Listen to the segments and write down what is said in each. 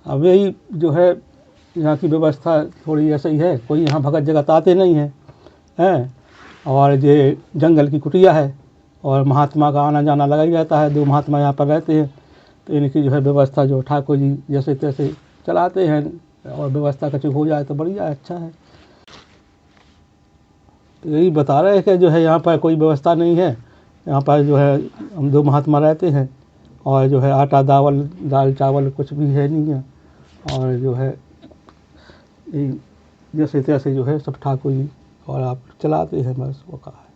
अब यही जो है यहाँ की व्यवस्था थोड़ी ऐसे ही है, कोई यहाँ भगत जगत आते नहीं हैं हैं। और ये जंगल की कुटिया है और महात्मा का आना जाना लगा ही रहता है। 2 महात्मा यहाँ पर रहते हैं, तो इनकी जो है व्यवस्था जो ठाकुर जी जैसे तैसे चलाते हैं, और व्यवस्था कुछ हो जाए तो बढ़िया अच्छा है। तो यही बता रहे हैं कि जो है यहाँ पर कोई व्यवस्था नहीं है। यहाँ पर जो है हम 2 महात्मा रहते हैं, और जो है आटा दाल चावल कुछ भी है नहीं है, और जो है यही जैसे तैसे जो है सब ठाकुर जी और आप चलाते हैं, बस वो कहा है।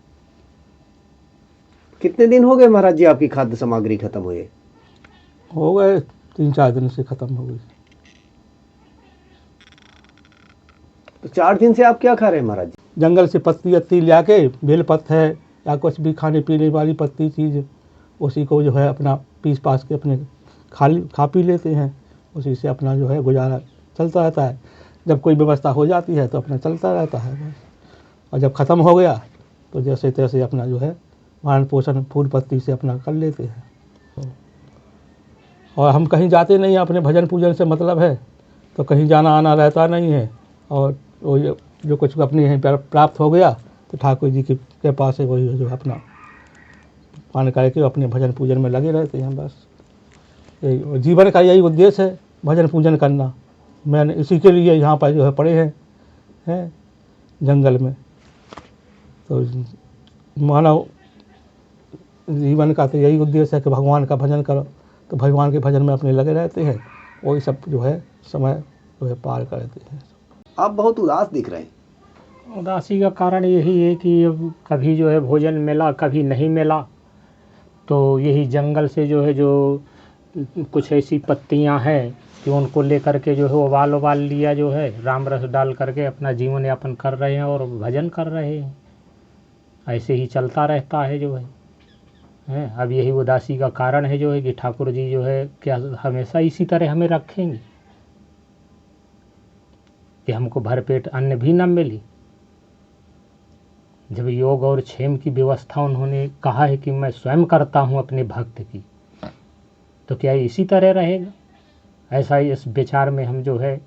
कितने दिन हो गए महाराज जी आपकी खाद्य सामग्री खत्म हुए? हो गए 3-4 दिन से ख़त्म हो गई। तो 4 दिन से आप क्या खा रहे हैं महाराज जी? जंगल से पत्ती वत्ती ला के, बेलपत है या कुछ भी खाने पीने वाली पत्ती चीज़, उसी को जो है अपना पीस पास के अपने खा पी लेते हैं। उसी से अपना जो है गुजारा चलता रहता है। जब कोई व्यवस्था हो जाती है तो अपना चलता रहता है बस। और जब ख़त्म हो गया तो जैसे तैसे अपना जो है भरण पोषण फूल पत्ती से अपना कर लेते हैं। और हम कहीं जाते नहीं हैं, अपने भजन पूजन से मतलब है, तो कहीं जाना आना रहता नहीं है। और वो जो कुछ अपने यहीं पर प्राप्त हो गया तो ठाकुर जी के पास है, वही जो अपना पान करके अपने भजन पूजन में लगे रहते हैं बस। यही जीवन का यही उद्देश्य है, भजन पूजन करना। मैंने इसी के लिए यहाँ पर जो है पड़े हैं जंगल में। तो मानव जीवन का तो यही उद्देश्य है कि भगवान का भजन करो, तो भगवान के भजन में अपने लगे रहते हैं, वही सब जो है समय जो है पार करते हैं। आप बहुत उदास दिख रहे हैं। उदासी का कारण यही है कि अब कभी जो है भोजन मिला, कभी नहीं मिला, तो यही जंगल से जो है जो कुछ ऐसी पत्तियां हैं कि उनको लेकर के जो है उबाल लिया, जो है राम रस डाल करके अपना जीवन यापन कर रहे हैं और भजन कर रहे हैं। ऐसे ही चलता रहता है जो है। अब यही उदासी का कारण है जो है कि ठाकुर जी जो है क्या हमेशा इसी तरह हमें रखेंगे कि हमको भरपेट अन्न भी न मिली। जब योग और क्षेम की व्यवस्था उन्होंने कहा है कि मैं स्वयं करता हूँ अपने भक्त की, तो क्या इसी तरह रहेगा? ऐसा ही इस विचार में हम जो है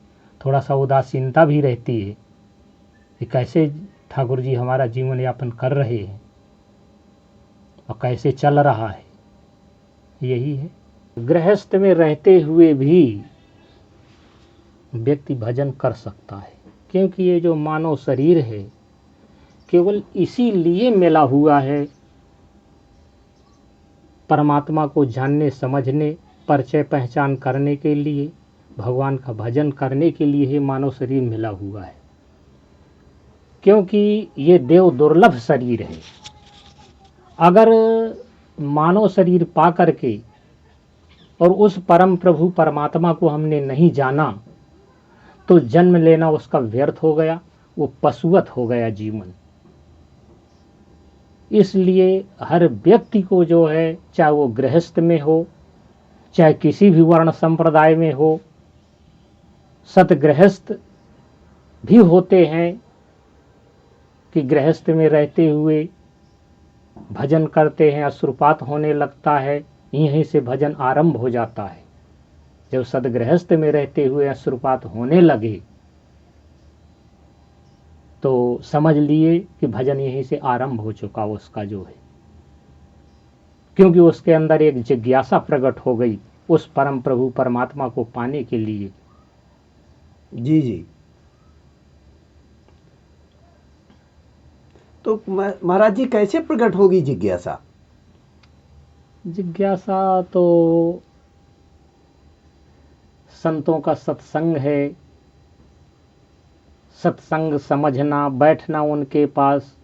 थोड़ा सा उदासीनता भी रहती है कि कैसे ठाकुर जी हमारा जीवन यापन कर रहे हैं और कैसे चल रहा है। यही है, गृहस्थ में रहते हुए भी व्यक्ति भजन कर सकता है, क्योंकि ये जो मानव शरीर है केवल इसीलिए मिला हुआ है, परमात्मा को जानने समझने परिचय पहचान करने के लिए, भगवान का भजन करने के लिए ही मानव शरीर मिला हुआ है। क्योंकि ये देव दुर्लभ शरीर है। अगर मानव शरीर पा करके और उस परम प्रभु परमात्मा को हमने नहीं जाना तो जन्म लेना उसका व्यर्थ हो गया, वो पशुवत हो गया जीवन। इसलिए हर व्यक्ति को जो है, चाहे वो गृहस्थ में हो चाहे किसी भी वर्ण संप्रदाय में हो, सतगृहस्थ भी होते हैं कि गृहस्थ में रहते हुए भजन करते हैं, अश्रुपात होने लगता है, यहीं से भजन आरंभ हो जाता है। जब सदगृहस्थ में रहते हुए अश्रुपात होने लगे तो समझ लिए कि भजन यहीं से आरंभ हो चुका उसका जो है, क्योंकि उसके अंदर एक जिज्ञासा प्रकट हो गई उस परम प्रभु परमात्मा को पाने के लिए। जी जी। तो महाराज जी कैसे प्रकट होगी जिज्ञासा? जिज्ञासा तो संतों का सत्संग है, सत्संग समझना, बैठना उनके पास,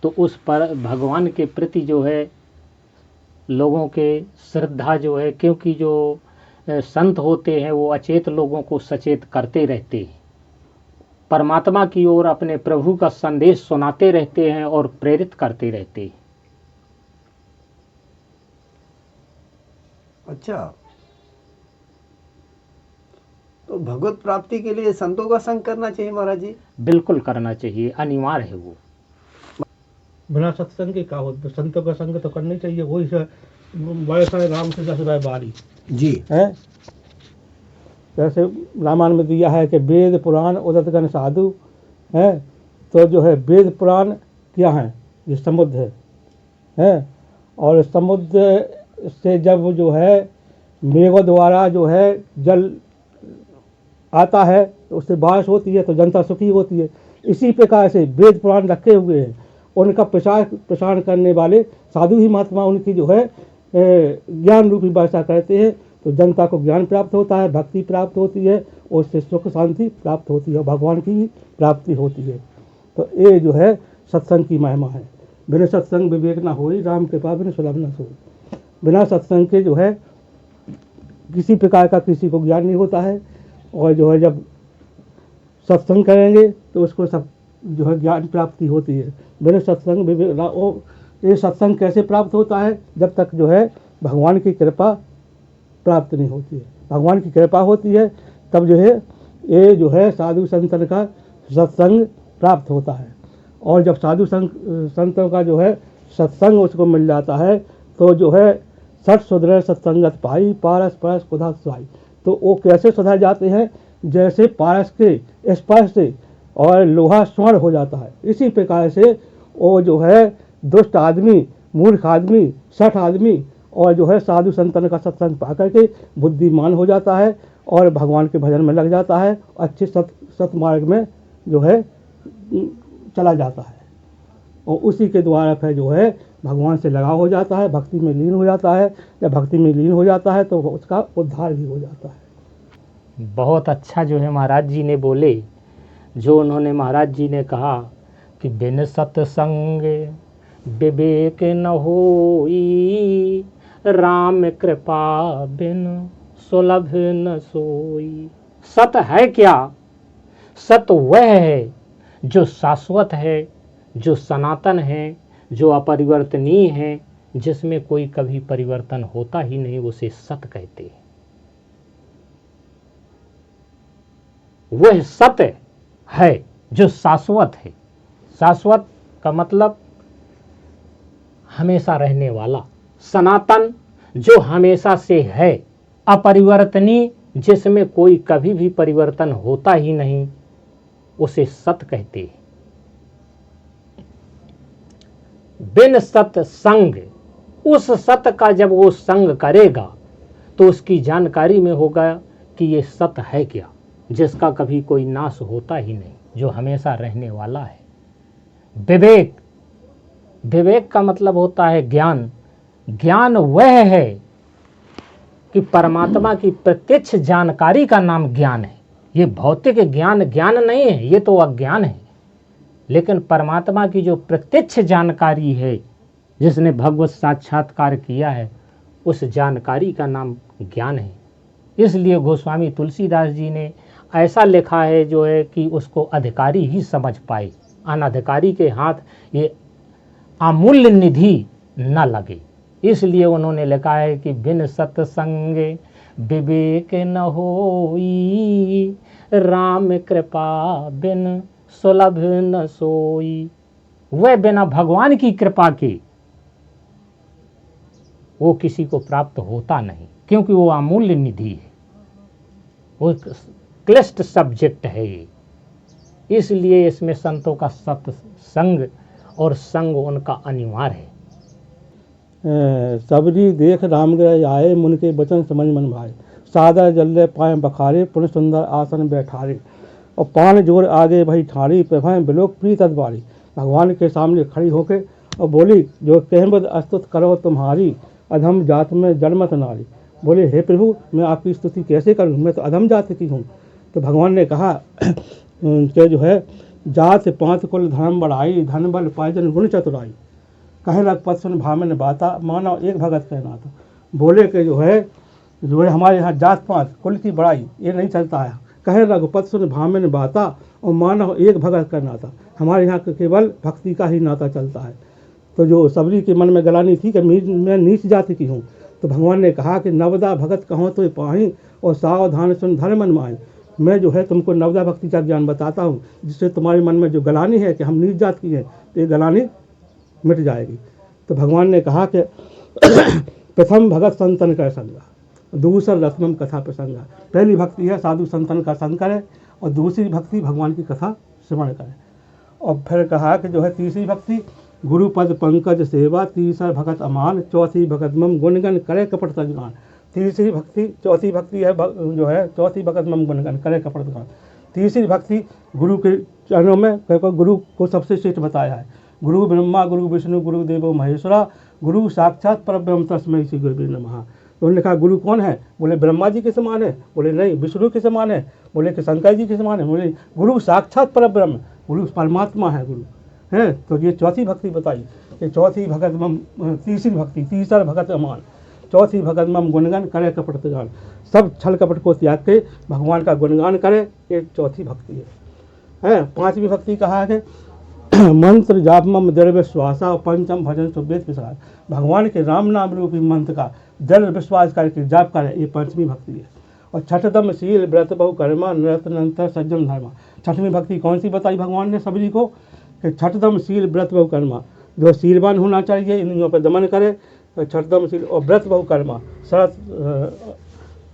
तो उस पर भगवान के प्रति जो है लोगों के श्रद्धा जो है, क्योंकि जो संत होते हैं वो अचेत लोगों को सचेत करते रहते हैं, परमात्मा की ओर अपने प्रभु का संदेश सुनाते रहते हैं और प्रेरित करते रहते हैं। अच्छा, तो भगवत प्राप्ति के लिए संतों का संग करना चाहिए महाराज जी? बिल्कुल करना चाहिए, अनिवार्य है वो। बिना सत्संग के क्या होता, संतों का संग तो करनी चाहिए। वही से बड़े सारे राम से 10 बारी जी है। जैसे रामायण में दिया है कि वेद पुराण उदतगण साधु है, तो जो है वेद पुराण क्या है, ये समुद्र है, और समुद्र से जब जो है मेघों द्वारा जो है जल आता है तो उससे बारिश होती है, तो जनता सुखी होती है। इसी प्रकार से वेद पुराण रखे हुए हैं, उनका प्रसार करने वाले साधु ही महात्मा उनकी जो है ज्ञान रूपी वर्षा करते हैं, तो जनता को ज्ञान प्राप्त होता है, भक्ति प्राप्त होती है, और उससे सुख शांति प्राप्त होती है, और भगवान की भी प्राप्ति होती है। तो ये जो है सत्संग की महिमा है। बिना सत्संग विवेक न होई, राम कृपा बिन सुलभ न सोई। बिना सत्संग के जो है किसी प्रकार का किसी को ज्ञान नहीं होता है, और जो है जब सत्संग करेंगे तो उसको सब जो है ज्ञान प्राप्ति होती है। बिना सत्संग विवेक, ये सत्संग कैसे प्राप्त होता है, जब तक जो है भगवान की कृपा प्राप्त नहीं होती है। भगवान की कृपा होती है तब जो है ये जो है साधु संतन का सत्संग प्राप्त होता है। और जब साधु संतों का जो है सत्संग उसको मिल जाता है, तो जो है सठ सुधरे सत्संगत पाई, पारस परस कुधा सुहाई। तो वो कैसे सुधर जाते हैं, जैसे पारस के स्पर्श से और लोहा स्वर्ण हो जाता है, इसी प्रकार से वो जो है दुष्ट आदमी, मूर्ख आदमी, सठ आदमी और जो है साधु संतन का सत्संग पा करके बुद्धिमान हो जाता है और भगवान के भजन में लग जाता है, अच्छे सतमार्ग में जो है चला जाता है, और उसी के द्वारा फिर जो है भगवान से लगाव हो जाता है, भक्ति में लीन हो जाता है। जब भक्ति में लीन हो जाता है तो उसका उद्धार भी हो जाता है। बहुत अच्छा जो है महाराज जी ने बोले, जो उन्होंने महाराज जी ने कहा कि बिन सत्संग विवेक न होई, राम कृपा बिन सुलभ न सोई। सत है क्या? सत वह है जो शाश्वत है, जो सनातन है, जो अपरिवर्तनीय है, जिसमें कोई कभी परिवर्तन होता ही नहीं, उसे सत कहते हैं। वह सत्य है जो शाश्वत है। शाश्वत का मतलब हमेशा रहने वाला, सनातन जो हमेशा से है, अपरिवर्तनीय जिसमें कोई कभी भी परिवर्तन होता ही नहीं, उसे सत्य कहते हैं। बिन सत्संग, उस सत्य का जब वो संग करेगा तो उसकी जानकारी में होगा कि ये सत्य है क्या, जिसका कभी कोई नाश होता ही नहीं, जो हमेशा रहने वाला है। विवेक, विवेक का मतलब होता है ज्ञान। ज्ञान वह है कि परमात्मा की प्रत्यक्ष जानकारी का नाम ज्ञान है। ये भौतिक ज्ञान ज्ञान नहीं है, ये तो अज्ञान है। लेकिन परमात्मा की जो प्रत्यक्ष जानकारी है, जिसने भगवत साक्षात्कार किया है, उस जानकारी का नाम ज्ञान है। इसलिए गोस्वामी तुलसीदास जी ने ऐसा लिखा है जो है कि उसको अधिकारी ही समझ पाए, अनधिकारी के हाथ ये अमूल्य निधि न लगे। इसलिए उन्होंने लिखा है कि बिन सत्संग विवेक न होई, राम कृपा बिन सुलभ न सोई। वह बिना भगवान की कृपा के वो किसी को प्राप्त होता नहीं, क्योंकि वो अमूल्य निधि है, वो क्लिष्ट सब्जेक्ट है ये। इसलिए इसमें संतों का सत्संग और संग उनका अनिवार्य है। सबरी देख राम गए आए, मुन के वचन समझ मन भाए, सादर जल्ले पाए बखारे, पुण्य सुंदर आसन बैठारे, और पान जोर आगे भई ठाड़ी, प्रभाएं बिलोक प्रीत अदबारी। भगवान के सामने खड़ी होके और बोली, जो कहबद अस्तुत करो तुम्हारी, अधम जात में जन्मत नारी। बोले, हे प्रभु, मैं आपकी स्तुति कैसे करूं, मैं तो अधम जात की हूँ। तो भगवान ने कहा कि जो है जात पांच कुल धर्म बढ़ाई, धन बल पायजन गुण चतुराई, कहे रघुपत सुन भामन बाता, मानव एक भगत कहना था। बोले कि जो है हमारे यहाँ जात पात कुल की बड़ाई ये नहीं चलता है, कहे रघुपत सुन भामन बाता, और मानव एक भगत का नाता, हमारे यहाँ केवल भक्ति का ही नाता चलता है। तो जो सबरी के मन में गलानी थी कि मैं नीच जाति की हूँ, तो भगवान ने कहा कि नवदा भगत कहो तो पाही, और सावधान सुन धर्म मन माही। मैं जो है तुमको नवदा भक्ति का ज्ञान बताता हूँ, जिससे तुम्हारे मन में जो गलानी है कि हम नीच जात की हैं, तो ये गलानी मिट जाएगी। तो भगवान ने कहा कि प्रथम भगत संतन का संगा, दूसर रत्नम कथा प्रसंग। पहली भक्ति है साधु संतन का संग करे और दूसरी भक्ति भगवान की कथा श्रवण करे। और फिर कहा कि जो है तीसरी भक्ति गुरुपद पंकज सेवा, तीसरा भगत अमान, चौथी भगत मम गुणगन करे कपट तजगान। तीसरी भक्ति चौथी भक्ति है जो है चौथी भगत मम गुणगन करे कपट तजगान। तीसरी भक्ति गुरु के चरणों में गुरु को सबसे श्रेष्ठ बताया है। गुरु ब्रह्मा गुरु विष्णु गुरु देवो महेश्वरा, गुरु साक्षात परब्रह्म तस्मै श्री गुरुवे नमः। तो उन्होंने कहा गुरु कौन है? बोले ब्रह्मा जी के समान है। बोले नहीं। विष्णु के समान है? बोले कि शंकर जी के समान है। बोले गुरु साक्षात परब्रह्म, गुरु परमात्मा है गुरु है। तो ये चौथी भक्ति बताई कि चौथी भगत मम, तीसरी भक्ति तीसरा भगत अमान, चौथी भगत मम गुणगान करे कपट तजगान। सब छल कपट को त्याग के भगवान का गुणगान करे, ये चौथी भक्ति है। पांचवी भक्ति कहा है कि मंत्र जाप मम दृढ़ विश्वासा और पंचम भजन सुवेद विश्वास। भगवान के राम नाम रूपी मंत्र का दृढ़ विश्वास करके जाप करे, ये पांचवी भक्ति है। और छठतम शील व्रत बहु कर्मा नृतनंतर सज्जन धर्मा। छठवीं भक्ति कौन सी बताई भगवान ने सभी को कि छठतम शील व्रत बहु कर्मा, जो शीलवान होना चाहिए, इंद्रियों पर दमन करे। छठतम शील और व्रत बहु कर्मा,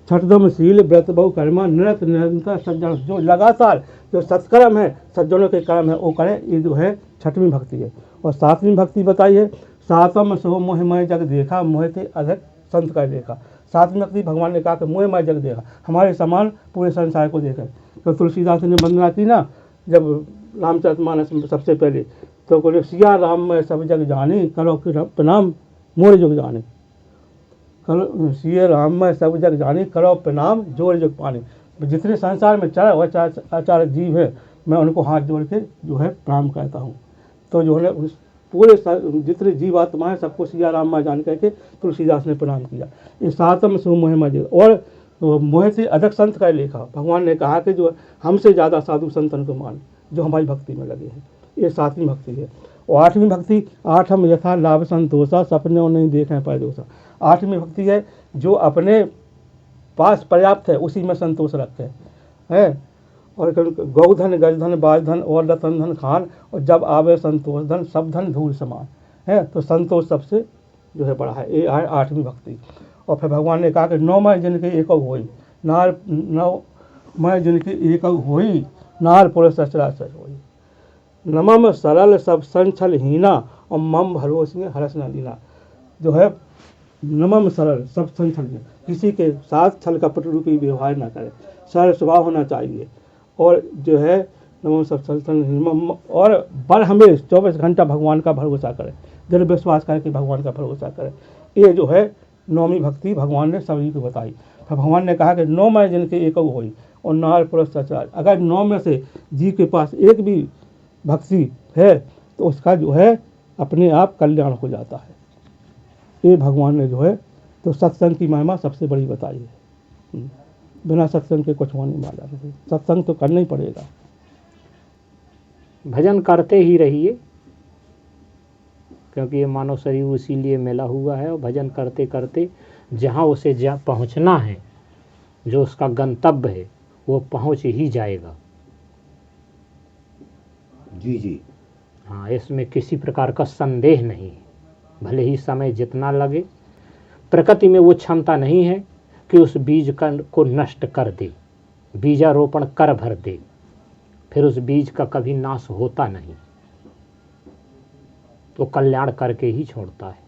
छठतम शील व्रत बहु कर्मा निरत निरंतर सज्जन, जो लगातार जो सत्कर्म है सज्जनों के कर्म है वो करे, ये जो है छठवीं भक्ति है। और सातवीं भक्ति बताई है सातम सो मोहमय जग देखा, मोह ते अधिक संत का देखा। सातवीं भक्ति भगवान ने कहा कि मोहमय जग देखा, हमारे समान पूरे संसार को देखा। तो तुलसीदास ने वंदना की ना जब रामचरितमानस में सबसे पहले, तो बोले सिया राम मैं सब जग जाने, करो प्रणाम मोर जुग जाने। करो सिया राम मैं सब जग जाने, करो प्रणाम जोर जुग पाने। जितने संसार में चर आचार जीव है मैं उनको हाथ जोड़ के जो है प्रणाम करता हूँ। तो जो है पूरे जितने जीव आत्मा है सबको सिया राम माँ जान करके तुलसीदास ने प्रणाम किया। ये सातम सो मोह मजे और मोह से अधिक संत का लेखा। भगवान ने कहा कि जो हमसे ज़्यादा साधु संतन को मान जो हमारी भक्ति में लगे हैं, ये सातवीं भक्ति है। और आठवीं भक्ति आठम यथा लाभ संतोषा, सपने नहीं देखें परदोषा। आठवीं भक्ति है जो अपने पास पर्याप्त है उसी में संतोष रखे है। और गौधन गजधन बाजधन और रतन धन खान, और जब आवे संतोष धन सब धन धूल समान है। तो संतोष सबसे जो है बड़ा है, ये आठवीं भक्ति। और फिर भगवान ने कहा कि नौ मय जिनके एक होई नार, नौ मय जिनके एक होई नार पुरुष सचराचर होई। नमम सरल सब संचल हीना, और मम भरोसे हरस न लीना। जो है नमम सरल सब संचल, किसी के साथ छल कपट रूपी व्यवहार न करे, सरल स्वभाव होना चाहिए। और जो है नमम सब संचल, और बर हमेश 24 घंटा भगवान का भरोसा करे, दृढ़ विश्वास करके भगवान का भरोसा करे। ये जो है नौवीं भक्ति भगवान ने सभी को बताई। फिर भगवान ने कहा कि नौ में जिनके एक होई और नार पुरुष सचराचर। अगर नौ में से जीव के पास एक भी भक्ति है तो उसका जो है अपने आप कल्याण हो जाता है। ये भगवान ने जो है तो सत्संग की महिमा सबसे बड़ी बताई है। बिना सत्संग के कुछ होने वाला नहीं, सत्संग तो करना ही पड़ेगा। भजन करते ही रहिए, क्योंकि ये मानव शरीर इसीलिए मिला हुआ है। और भजन करते करते जहाँ उसे पहुँचना है, जो उसका गंतव्य है, वो पहुँच ही जाएगा। जी जी हाँ, इसमें किसी प्रकार का संदेह नहीं। भले ही समय जितना लगे, प्रकृति में वो क्षमता नहीं है कि उस बीज को नष्ट कर दे, बीजारोपण कर भर दे, फिर उस बीज का कभी नाश होता नहीं, तो कल्याण करके ही छोड़ता है।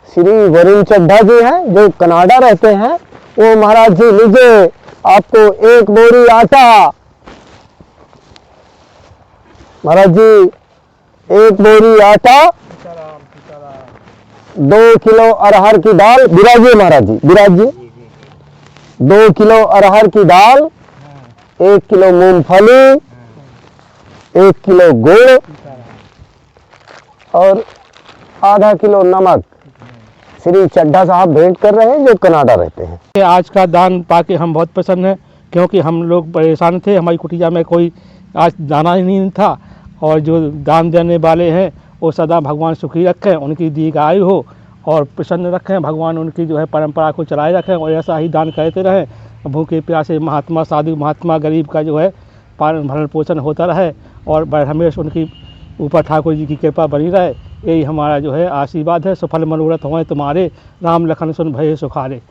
श्री वरुण चड्ढा जी हैं जो कनाडा रहते हैं, वो महाराज जी लीजिए आपको एक बोरी आटा, महाराज जी एक बोरी आटा, 2 किलो अरहर की दाल, विराजिए महाराज जी, विराजिए। 2 किलो अरहर की दाल, 1 किलो मूंगफली, 1 किलो गुड़ और आधा किलो नमक श्री चड्ढा साहब भेंट कर रहे हैं जो कनाडा रहते हैं। आज का दान पाके हम बहुत प्रसन्न हैं, क्योंकि हम लोग परेशान थे, हमारी कुटिया में कोई आज दाना ही नहीं था। और जो दान देने वाले हैं वो सदा भगवान सुखी रखें, उनकी दीर्घायु हो और प्रसन्न रखें, भगवान उनकी जो है परंपरा को चलाए रखें और ऐसा ही दान करते रहें। भूखे प्यासे महात्मा साधु महात्मा गरीब का जो है पालन भरण पोषण होता रहे और हमेशा उनकी ऊपर ठाकुर जी की कृपा बनी रहे, यही हमारा जो है आशीर्वाद है। सफल मनोरथ होए तुम्हारे, राम लखन सुन भये सुखारे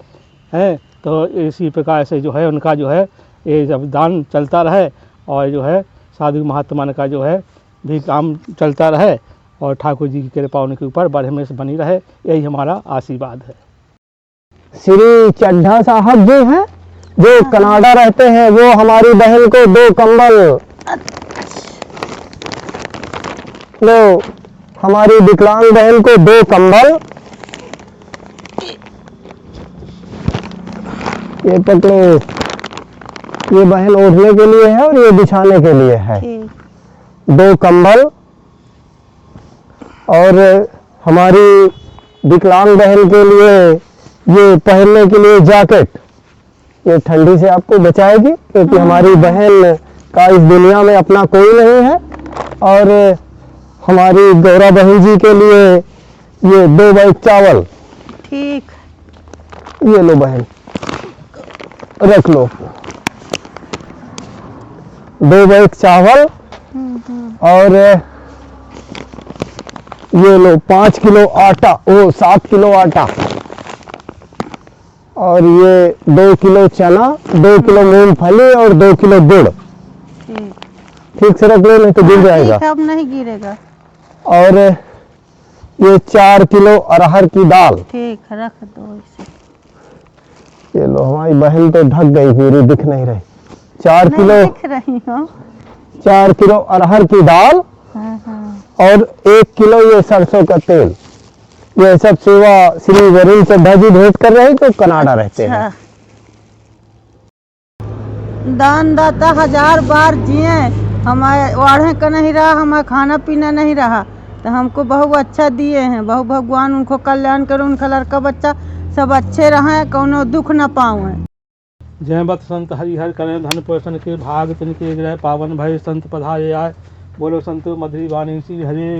हैं। तो इसी प्रकार से जो है उनका जो है ये जब दान चलता रहे और जो है साधु महात्मा का जो है भी काम चलता रहे और ठाकुर जी की कृपा उनके ऊपर बड़े हमेशा बनी रहे, यही हमारा आशीर्वाद है। श्री चड्ढा साहब जी हैं जो कनाडा रहते हैं, वो हमारी बहन को 2 कंबल, लो हमारी विकलांग बहन को 2 कंबल, ये पकड़ो, ये बहन ओढ़ने के लिए है और ये बिछाने के लिए है, 2 कंबल। और हमारी विकलांग बहन के लिए ये पहनने के लिए जैकेट, ये ठंडी से आपको बचाएगी क्योंकि हमारी बहन का इस दुनिया में अपना कोई नहीं है। और हमारी गौरा बहन जी के लिए ये 2 बैग चावल, ठीक, ये लो बहन रख लो, 2 बैग चावल। और ये लो 5 किलो आटा, 7 किलो आटा, और ये 2 किलो चना, 2 किलो मूंगफली और 2 किलो गुड़। ठीक, ठीक से रख लो नहीं तो गिर जाएगा। ठीक, अब नहीं गिरेगा। और ये 4 किलो अरहर की दाल। ठीक, रख दो इसे। ये लो, हमारी बहन तो ढक गई पूरी, दिख नहीं रही। 4 नहीं किलो, दिख रही हो। 4 किलो अरहर की दाल हाँ, हाँ। और 1 किलो ये सरसों का तेल। ये सब सेवा श्री वरुण चड्ढा जी भेंट कर रहे हैं जो कनाडा रहते हैं। अच्छा। दान दाता 1000 बार जिए, हमारे वाढ़े का नहीं रहा, हमारा खाना पीना नहीं रहा, तो हमको बहु अच्छा दिए हैं। बहु भगवान उनको कल्याण करो, उनका लड़का बच्चा सब अच्छे रहें, कोनो दुख न पावे। जय बत संत हरिहर करें धन पोषण के भाग तिनके ग्रह, पावन भय संत पधारे आए, बोलो संत मधुरी वाणी श्री हरे।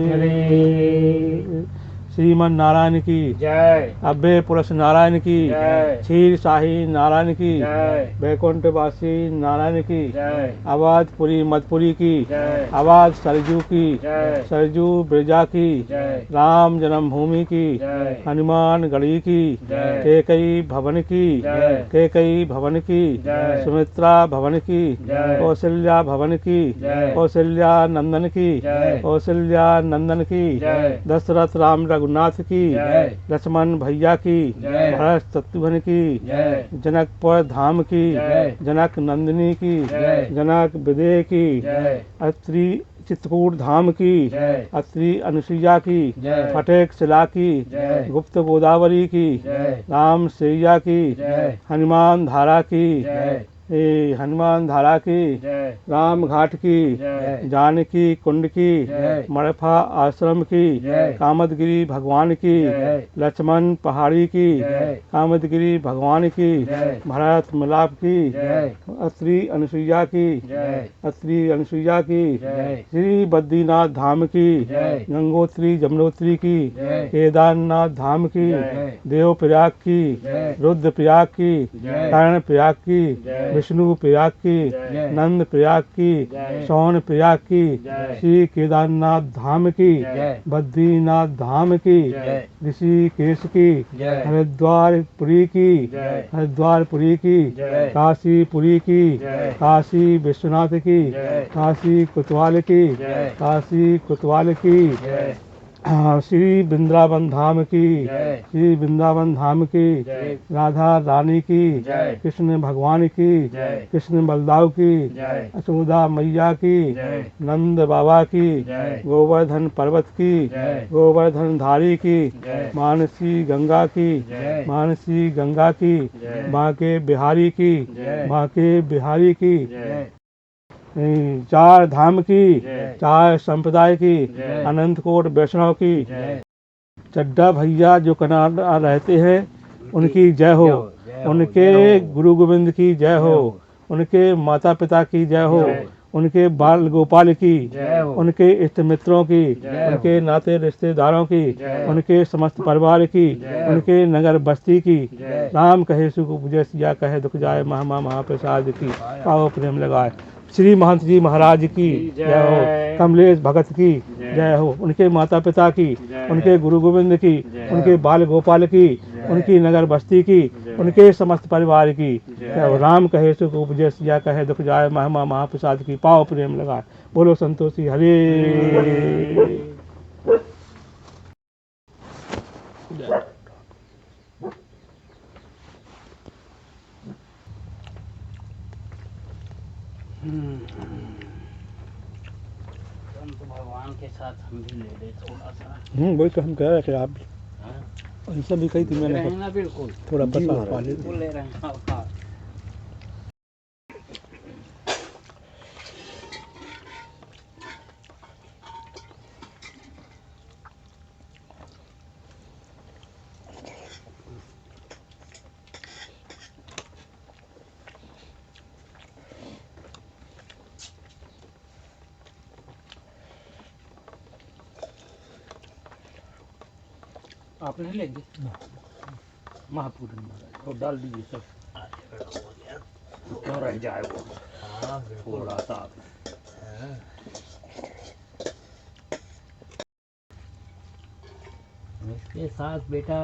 श्रीमन नारायण की जय, अभ्य पुरुष नारायण की जय, क्षीर शाही नारायण की जय, वैकुंठवासी नारायण की जय, आवाजपुरी मधपुरी की जय, आवाज सरजू की जय, सरजू ब्रजा की जय, राम जन्मभूमि की जय, हनुमान गढ़ी की जय, केकई भवन की जय, केकई भवन की जय, सुमित्रा भवन की जय, कौशल्या भवन की जय, कौशल्या नंदन की जय, कौशल्या नंदन की जय, दशरथ राम रघुनाथ की जय, लक्ष्मण भैया की जय, भरत शत्रुघ्न की जय, जनकपुर धाम की जय, जनक नंदिनी की जय, जनक विदय की जय, अत्रि चित्रकूट धाम की जय, अत्रि अनुसुईया की जय, फटेक शिला की जय, गुप्त गोदावरी की जय, राम सैया की जय, हनुमान धारा की जय, हनुमान धारा की जय, राम घाट की जय, जानकी कुंड की जय, मड़फा आश्रम की जय, कामदगिरी भगवान की जय, लक्ष्मण पहाड़ी की जय, कामदगिरी भगवान की जय, भरत मिलाप की जय, अत्रि अनुसुईया की जय, अत्रि अनुसुईया की जय, श्री बद्रीनाथ धाम की जय, गंगोत्री जमुनोत्री की जय, केदारनाथ धाम की जय, देवप्रयाग की जय, रुद्रप्रयाग की जय, कर्ण प्रयाग की जय, विष्णु प्रयाग की जय, नंद प्रयाग की जय, सोन प्रयाग की जय, श्री केदारनाथ धाम की जय, बद्रीनाथ धाम की जय, ऋषिकेश की जय, हरिद्वार पुरी की जय, हरिद्वार पुरी की जय, काशी पुरी की जय, काशी विश्वनाथ की जय, काशी कोतवाल की जय, काशी कोतवाल की जय, श्री वृंदावन धाम की जय, श्री वृंदावन धाम की जय, राधा रानी की जय, कृष्ण भगवान की जय, कृष्ण बलदाव की जय, यशोदा मैया की जय, नंद बाबा की जय, गोवर्धन पर्वत की जय, गोवर्धन धारी की जय, मानसी गंगा की जय, मानसी गंगा की जय, बांके बिहारी की जय, बांके बिहारी की जय, 4 धाम की जय, 4 संप्रदाय की जय, अनंतकोट वैष्णव की जय, चड्ढा भैया जो कनाडा रहते हैं उनकी जय हो, उनके गुरु गोविंद की जय हो, उनके माता पिता की जय हो, जय। उनके बाल गोपाल की जय हो, उनके इष्ट मित्रों की जय हो। उनके नाते रिश्तेदारों की जय हो। उनके समस्त परिवार की जय हो। उनके नगर बस्ती की जय। राम कहे सुख उपजय सिया कहे दुख जाए महामा महाप्रसाद की पाओ प्रेम लगाए। श्री महंत जी महाराज की जय। जय हो। कमलेश भगत की जय। जय हो। उनके माता पिता की, उनके गुरु गोविंद की, उनके बाल गोपाल की, उनकी नगर बस्ती की, उनके समस्त परिवार की। जय राम कहे सुख उपजे, सिया कहे दुख जाए, महिमा महाप्रसाद की पाव प्रेम लगाए। बोलो संतोषी हरे। भगवान के साथ हम भी ले ले थोड़ा सा। वही तो हम कह रहे थे, आप उनसे भी कही थी मैंने, ना बिल्कुल थोड़ा प्रसाद पा ले। ले रहे हैं। हाँ। आप नहीं लेंगे? महापूर्ण महाराज, और डाल दीजिए सब, तो रह जाए वो थोड़ा सा। इसके साथ बेटा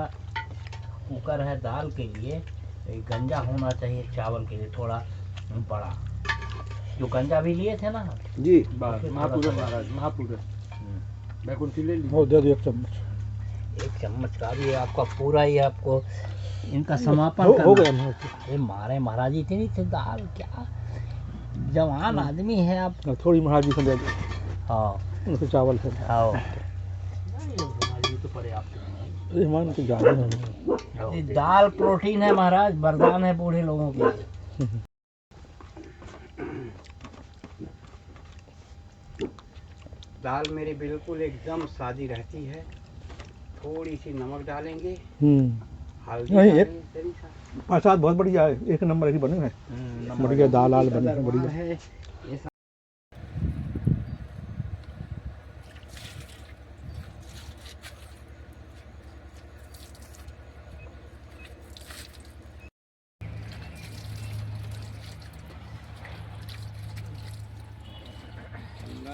कुकर है दाल के लिए, एक गंजा होना चाहिए चावल के लिए थोड़ा बड़ा। जो गंजा भी लिए थे ना जी महापूर्ण महाराज, महापूर्ण बैकुंठ ले लीजिए। वो दे दो एक चम्मच। एक चम्मच का भी आपका पूरा ही आपको इनका समापन हो करना। गया। अरे मारे महाराज इतनी थी दाल, क्या जवान आदमी है आप। थोड़ी महाराज जी को दे दो, हाँ उनसे चावल है। हाँ तो पर्याप्त है, मान के ज़्यादा नहीं। दाल प्रोटीन है महाराज, वरदान है बूढ़े लोगों के लिए। दाल मेरी बिल्कुल एकदम सादी रहती है। थोड़ी सी नमक डालेंगे, हल्दी नहीं, डालेंगे, जरी सा। प्रसाद बहुत बढ़िया है, एक नंबर की बने हैं, बढ़िया दाल आल बने हैं, बढ़िया है।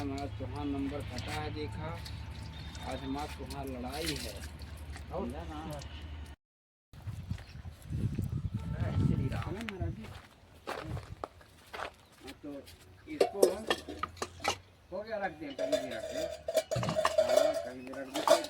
नाथ चौहान नंबर फटा है, देखा आज हमारे चौहान लड़ाई है। श्री राम महाराज जी, तो इसको हो गया, रख दें, कहीं भी रख दें, कहीं भी रख दें।